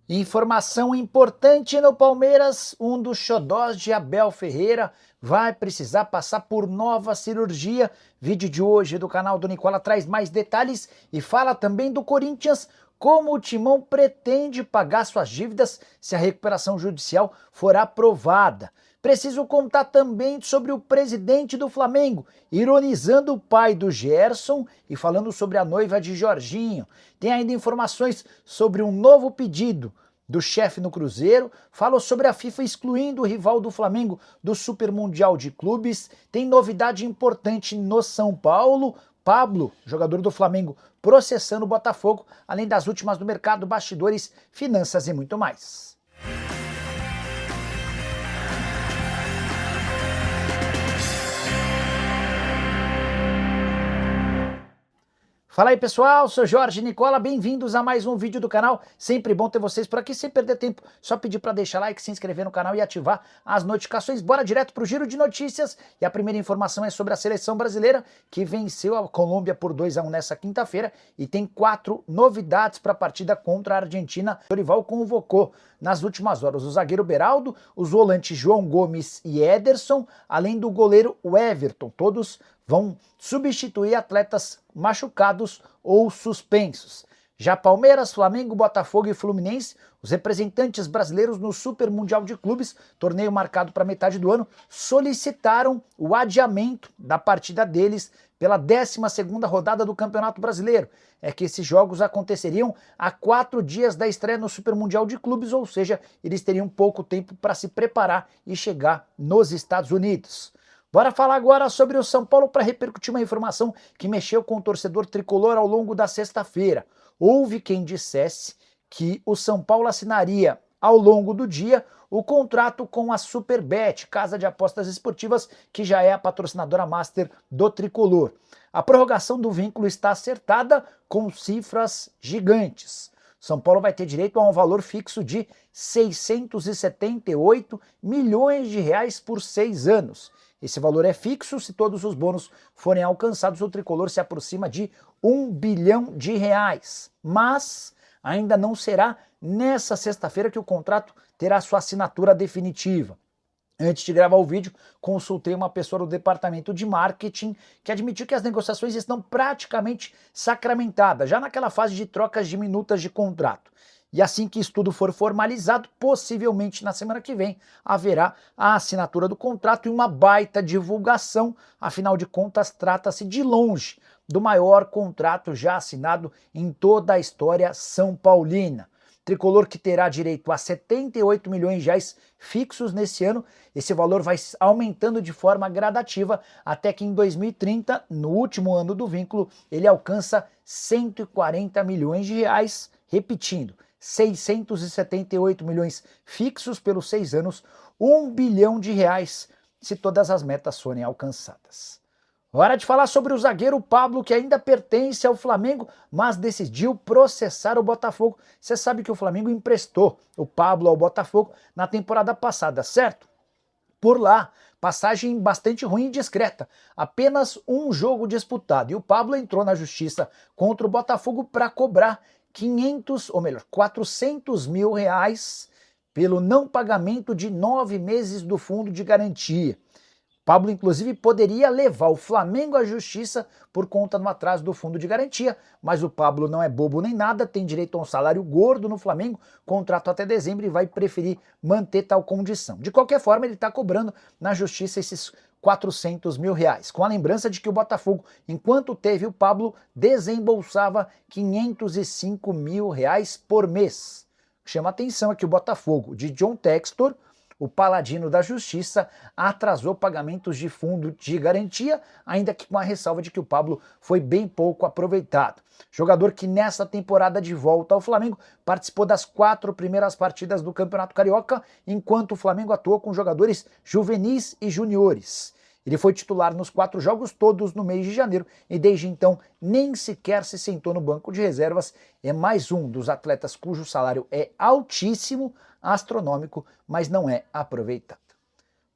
Informação importante no Palmeiras: um dos xodós de Abel Ferreira vai precisar passar por nova cirurgia. Vídeo de hoje do canal do Nicola traz mais detalhes e fala também do Corinthians, como o Timão pretende pagar suas dívidas se a recuperação judicial for aprovada. Preciso contar também sobre o presidente do Flamengo, ironizando o pai do Gerson e falando sobre a noiva de Jorginho. Tem ainda informações sobre um novo pedido do chefe no Cruzeiro, falou sobre a FIFA excluindo o rival do Flamengo do Super Mundial de Clubes. Tem novidade importante no São Paulo: Pablo, jogador do Flamengo, processando o Botafogo, além das últimas do mercado, bastidores, finanças e muito mais. Fala aí pessoal, sou Jorge Nicola, bem-vindos a mais um vídeo do canal. Sempre bom ter vocês por aqui, sem perder tempo, só pedir para deixar like, se inscrever no canal e ativar as notificações. Bora direto pro giro de notícias, e a primeira informação é sobre a seleção brasileira, que venceu a Colômbia por 2-1 nessa quinta-feira e tem 4 novidades para a partida contra a Argentina. O Dorival convocou nas últimas horas o zagueiro Beraldo, os volantes João Gomes e Ederson, além do goleiro Everton. Todos vão substituir atletas machucados ou suspensos. Já Palmeiras, Flamengo, Botafogo e Fluminense, os representantes brasileiros no Super Mundial de Clubes, torneio marcado para metade do ano, solicitaram o adiamento da partida deles pela 12ª rodada do Campeonato Brasileiro. É que esses jogos aconteceriam a 4 dias da estreia no Super Mundial de Clubes, ou seja, eles teriam pouco tempo para se preparar e chegar nos Estados Unidos. Bora falar agora sobre o São Paulo para repercutir uma informação que mexeu com o torcedor tricolor ao longo da sexta-feira. Houve quem dissesse que o São Paulo assinaria ao longo do dia o contrato com a Superbet, casa de apostas esportivas que já é a patrocinadora master do tricolor. A prorrogação do vínculo está acertada com cifras gigantes. São Paulo vai ter direito a um valor fixo de 678 milhões de reais por 6 anos. Esse valor é fixo. Se todos os bônus forem alcançados, o tricolor se aproxima de 1 bilhão de reais. Mas ainda não será nessa sexta-feira que o contrato terá sua assinatura definitiva. Antes de gravar o vídeo, consultei uma pessoa do departamento de marketing que admitiu que as negociações estão praticamente sacramentadas, já naquela fase de trocas de minutas de contrato. E assim que isso tudo for formalizado, possivelmente na semana que vem, haverá a assinatura do contrato e uma baita divulgação. Afinal de contas, trata-se de longe do maior contrato já assinado em toda a história são paulina. Tricolor que terá direito a 78 milhões de reais fixos nesse ano. Esse valor vai aumentando de forma gradativa até que em 2030, no último ano do vínculo, ele alcança 140 milhões de reais. Repetindo, 678 milhões fixos pelos 6 anos, 1 bilhão de reais se todas as metas forem alcançadas. Hora de falar sobre o zagueiro Pablo, que ainda pertence ao Flamengo, mas decidiu processar o Botafogo. Você sabe que o Flamengo emprestou o Pablo ao Botafogo na temporada passada, certo? Por lá, passagem bastante ruim e discreta, apenas um jogo disputado, e o Pablo entrou na justiça contra o Botafogo para cobrar 400 mil reais pelo não pagamento de 9 meses do fundo de garantia. Pablo, inclusive, poderia levar o Flamengo à justiça por conta do atraso do fundo de garantia, mas o Pablo não é bobo nem nada, tem direito a um salário gordo no Flamengo, contrato até dezembro, e vai preferir manter tal condição. De qualquer forma, ele está cobrando na justiça esses 400 mil reais, com a lembrança de que o Botafogo, enquanto teve o Pablo, desembolsava 505 mil reais por mês. Chama atenção é que o Botafogo de John Textor, o paladino da justiça, atrasou pagamentos de fundo de garantia, ainda que com a ressalva de que o Pablo foi bem pouco aproveitado. Jogador que nessa temporada de volta ao Flamengo participou das 4 primeiras partidas do Campeonato Carioca, enquanto o Flamengo atuou com jogadores juvenis e juniores. Ele foi titular nos 4 jogos, todos no mês de janeiro, e desde então nem sequer se sentou no banco de reservas. É mais um dos atletas cujo salário é altíssimo, astronômico, mas não é aproveitado.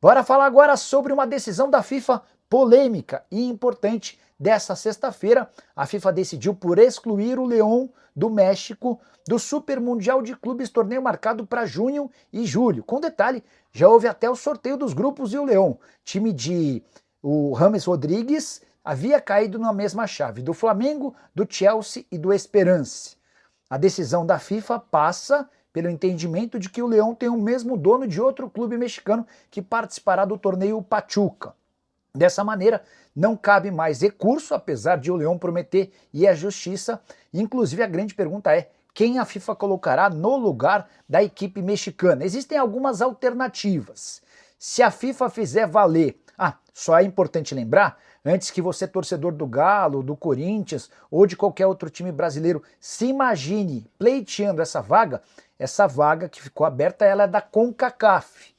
Bora falar agora sobre uma decisão da FIFA polêmica e importante dessa sexta-feira. A FIFA decidiu por excluir o León do México do Super Mundial de Clubes, torneio marcado para junho e julho. Com detalhe, já houve até o sorteio dos grupos e o León, time de o James Rodrigues, havia caído na mesma chave do Flamengo, do Chelsea e do Esperance. A decisão da FIFA passa pelo entendimento de que o León tem o mesmo dono de outro clube mexicano que participará do torneio Pachuca. Dessa maneira, não cabe mais recurso, apesar de o León prometer ir à justiça. Inclusive, a grande pergunta é: quem a FIFA colocará no lugar da equipe mexicana? Existem algumas alternativas. Se a FIFA fizer valer... só é importante lembrar, antes que você, torcedor do Galo, do Corinthians ou de qualquer outro time brasileiro, se imagine pleiteando essa vaga que ficou aberta, ela é da CONCACAF,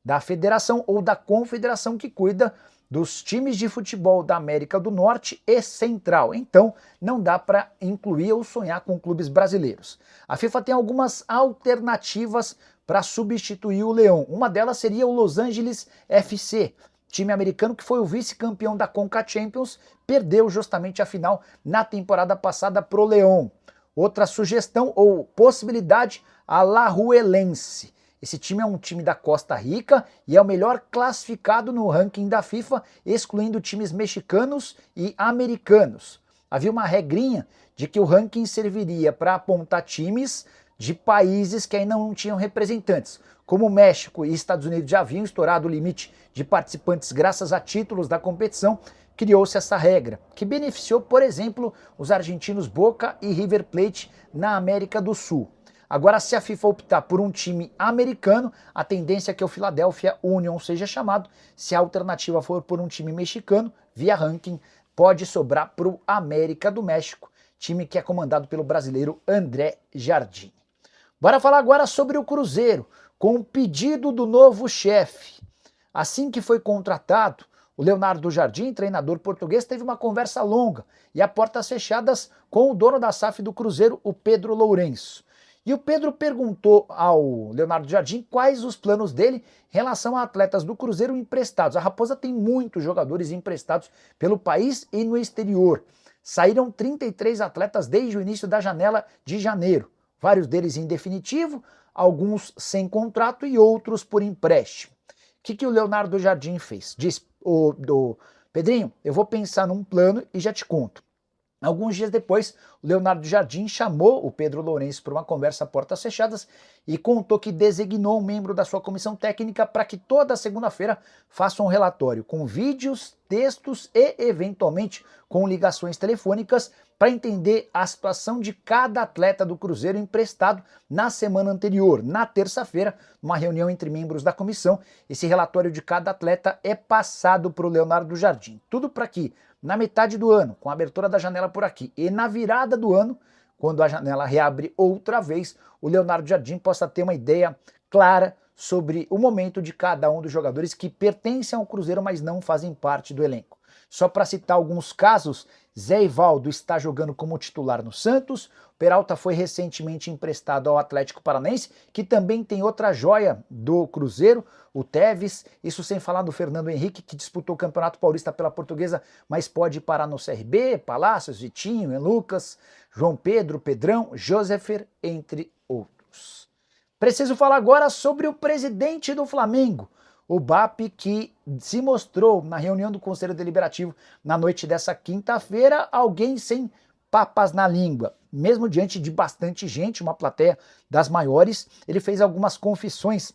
da federação ou da confederação que cuida dos times de futebol da América do Norte e Central. Então, não dá para incluir ou sonhar com clubes brasileiros. A FIFA tem algumas alternativas para substituir o León. Uma delas seria o Los Angeles FC, time americano que foi o vice-campeão da Conca Champions, perdeu justamente a final na temporada passada pro León. Outra sugestão ou possibilidade, a Alajuelense. Esse time é um time da Costa Rica e é o melhor classificado no ranking da FIFA, excluindo times mexicanos e americanos. Havia uma regrinha de que o ranking serviria para apontar times de países que ainda não tinham representantes. Como o México e Estados Unidos já haviam estourado o limite de participantes graças a títulos da competição, criou-se essa regra, que beneficiou, por exemplo, os argentinos Boca e River Plate na América do Sul. Agora, se a FIFA optar por um time americano, a tendência é que o Philadelphia Union seja chamado. Se a alternativa for por um time mexicano, via ranking, pode sobrar para o América do México, time que é comandado pelo brasileiro André Jardine. Bora falar agora sobre o Cruzeiro, com o pedido do novo chefe. Assim que foi contratado, o Leonardo Jardim, treinador português, teve uma conversa longa e a portas fechadas com o dono da SAF do Cruzeiro, o Pedro Lourenço. E o Pedro perguntou ao Leonardo Jardim quais os planos dele em relação a atletas do Cruzeiro emprestados. A Raposa tem muitos jogadores emprestados pelo país e no exterior. Saíram 33 atletas desde o início da janela de janeiro. Vários deles em definitivo, alguns sem contrato e outros por empréstimo. O que o Leonardo Jardim fez? Disse, Pedrinho, eu vou pensar num plano e já te conto. Alguns dias depois, o Leonardo Jardim chamou o Pedro Lourenço para uma conversa a portas fechadas e contou que designou um membro da sua comissão técnica para que toda segunda-feira faça um relatório com vídeos, textos e, eventualmente, com ligações telefônicas para entender a situação de cada atleta do Cruzeiro emprestado na semana anterior. Na terça-feira, numa reunião entre membros da comissão, esse relatório de cada atleta é passado para o Leonardo Jardim. Tudo para que, na metade do ano, com a abertura da janela por aqui, e na virada do ano, quando a janela reabre outra vez, o Leonardo Jardim possa ter uma ideia clara sobre o momento de cada um dos jogadores que pertencem ao Cruzeiro, mas não fazem parte do elenco. Só para citar alguns casos, Zé Ivaldo está jogando como titular no Santos, Peralta foi recentemente emprestado ao Atlético Paranaense, que também tem outra joia do Cruzeiro, o Tevez, isso sem falar do Fernando Henrique, que disputou o Campeonato Paulista pela Portuguesa, mas pode parar no CRB, Palácios, Vitinho, Lucas, João Pedro, Pedrão, Josefer, entre outros. Preciso falar agora sobre o presidente do Flamengo, o BAP, que se mostrou na reunião do Conselho Deliberativo na noite dessa quinta-feira alguém sem papas na língua. Mesmo diante de bastante gente, uma plateia das maiores, ele fez algumas confissões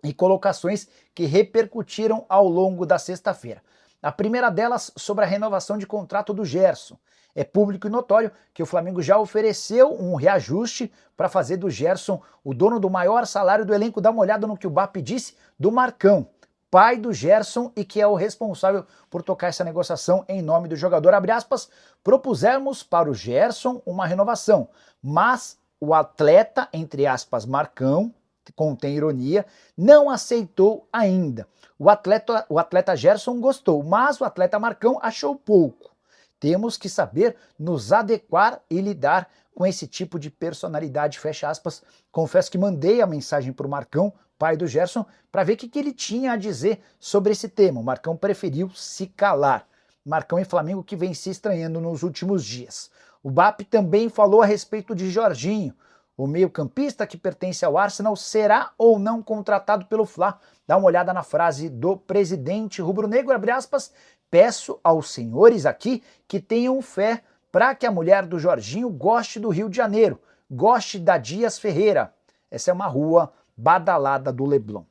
e colocações que repercutiram ao longo da sexta-feira. A primeira delas sobre a renovação de contrato do Gerson. É público e notório que o Flamengo já ofereceu um reajuste para fazer do Gerson o dono do maior salário do elenco. Dá uma olhada no que o BAP disse do Marcão, pai do Gerson e que é o responsável por tocar essa negociação em nome do jogador. Abre aspas, propusemos para o Gerson uma renovação, mas o atleta, entre aspas, Marcão, contém ironia, não aceitou ainda. O atleta Gerson gostou, mas o atleta Marcão achou pouco. Temos que saber nos adequar e lidar com esse tipo de personalidade, fecha aspas. Confesso que mandei a mensagem para o Marcão pai do Gerson, para ver o que ele tinha a dizer sobre esse tema. O Marcão preferiu se calar. Marcão e Flamengo que vem se estranhando nos últimos dias. O BAP também falou a respeito de Jorginho. O meio-campista que pertence ao Arsenal será ou não contratado pelo Fla? Dá uma olhada na frase do presidente rubro-negro, abre aspas, peço aos senhores aqui que tenham fé para que a mulher do Jorginho goste do Rio de Janeiro, goste da Dias Ferreira. Essa é uma rua badalada do Leblon.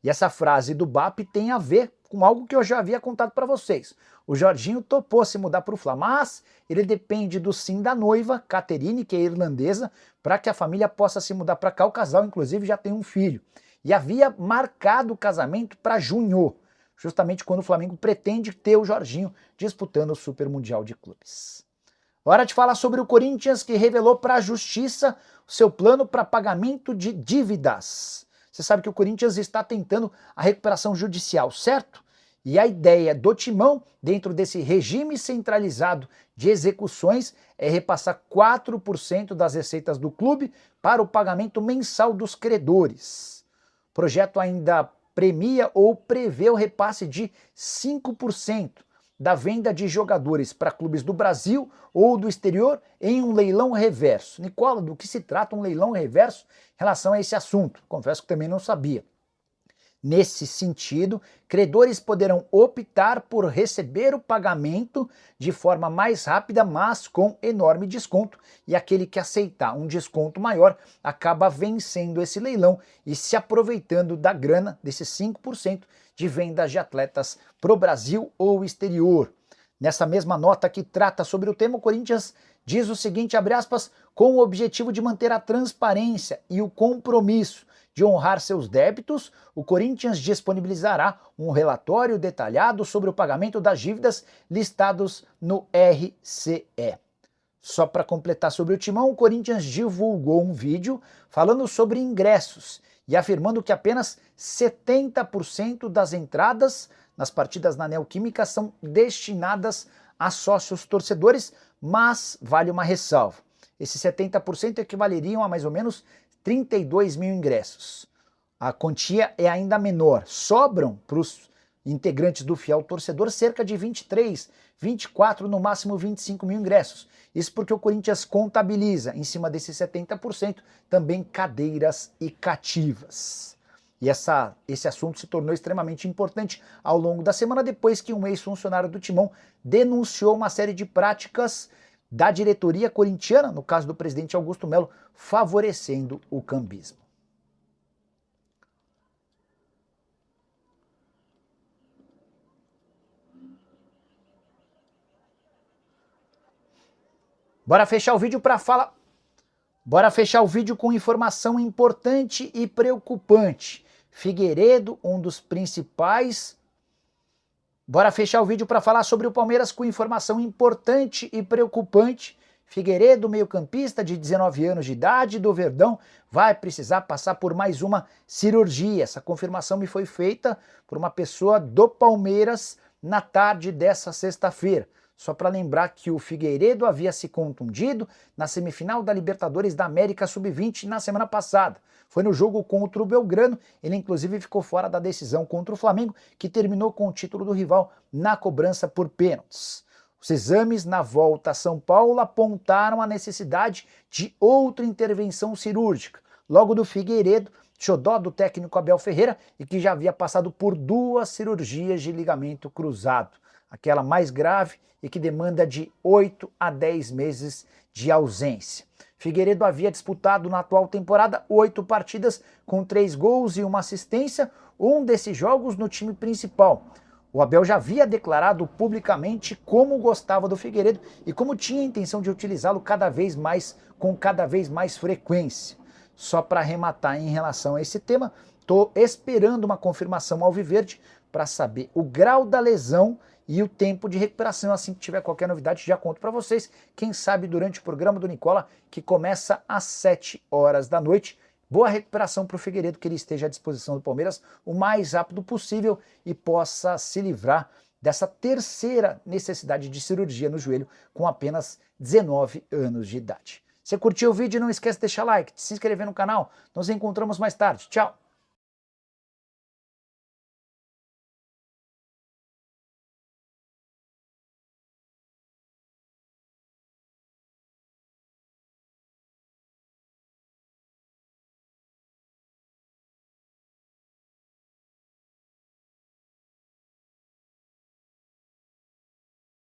E essa frase do BAP tem a ver com algo que eu já havia contado para vocês. O Jorginho topou se mudar para o Fla, mas ele depende do sim da noiva, Caterine, que é irlandesa, para que a família possa se mudar para cá. O casal, inclusive, já tem um filho. E havia marcado o casamento para junho, justamente quando o Flamengo pretende ter o Jorginho disputando o Super Mundial de Clubes. Hora de falar sobre o Corinthians, que revelou para a Justiça o seu plano para pagamento de dívidas. Você sabe que o Corinthians está tentando a recuperação judicial, certo? E a ideia do Timão, dentro desse regime centralizado de execuções, é repassar 4% das receitas do clube para o pagamento mensal dos credores. O projeto ainda premia ou prevê o repasse de 5% da venda de jogadores para clubes do Brasil ou do exterior em um leilão reverso. Nicola, do que se trata um leilão reverso em relação a esse assunto? Confesso que também não sabia. Nesse sentido, credores poderão optar por receber o pagamento de forma mais rápida, mas com enorme desconto, e aquele que aceitar um desconto maior acaba vencendo esse leilão e se aproveitando da grana desses 5% de vendas de atletas para o Brasil ou exterior. Nessa mesma nota que trata sobre o tema, o Corinthians diz o seguinte, abre aspas, com o objetivo de manter a transparência e o compromisso de honrar seus débitos, o Corinthians disponibilizará um relatório detalhado sobre o pagamento das dívidas listados no RCE. Só para completar sobre o Timão, o Corinthians divulgou um vídeo falando sobre ingressos e afirmando que apenas 70% das entradas nas partidas na Neoquímica são destinadas a sócios torcedores, mas vale uma ressalva. Esses 70% equivaleriam a mais ou menos 32 mil ingressos. A quantia é ainda menor. Sobram para os integrantes do fiel torcedor cerca de 23, 24, no máximo 25 mil ingressos. Isso porque o Corinthians contabiliza, em cima desses 70%, também cadeiras e cativas. E esse assunto se tornou extremamente importante ao longo da semana, depois que um ex-funcionário do Timão denunciou uma série de práticas da diretoria corintiana, no caso do presidente Augusto Melo, favorecendo o cambismo. Bora fechar o vídeo para falar. Bora fechar o vídeo com informação importante e preocupante. Figueiredo, um dos principais. Bora fechar o vídeo para falar sobre o Palmeiras com informação importante e preocupante. Figueiredo, meio-campista de 19 anos de idade do Verdão, vai precisar passar por mais uma cirurgia. Essa confirmação me foi feita por uma pessoa do Palmeiras na tarde dessa sexta-feira. Só para lembrar que o Figueiredo havia se contundido na semifinal da Libertadores da América Sub-20 na semana passada. Foi no jogo contra o Belgrano, ele inclusive ficou fora da decisão contra o Flamengo, que terminou com o título do rival na cobrança por pênaltis. Os exames na volta a São Paulo apontaram a necessidade de outra intervenção cirúrgica, logo do Figueiredo, xodó do técnico Abel Ferreira, e que já havia passado por 2 cirurgias de ligamento cruzado, aquela mais grave e que demanda de 8 a 10 meses de ausência. Figueiredo havia disputado na atual temporada 8 partidas com 3 gols e 1 assistência, um desses jogos no time principal. O Abel já havia declarado publicamente como gostava do Figueiredo e como tinha a intenção de utilizá-lo com cada vez mais frequência. Só para arrematar em relação a esse tema, estou esperando uma confirmação alviverde para saber o grau da lesão e o tempo de recuperação. Assim que tiver qualquer novidade, já conto para vocês. Quem sabe durante o programa do Nicola, que começa às 7 horas da noite. Boa recuperação para o Figueiredo, que ele esteja à disposição do Palmeiras o mais rápido possível e possa se livrar dessa terceira necessidade de cirurgia no joelho com apenas 19 anos de idade. Se curtiu o vídeo, não esquece de deixar like, de se inscrever no canal. Nos encontramos mais tarde. Tchau!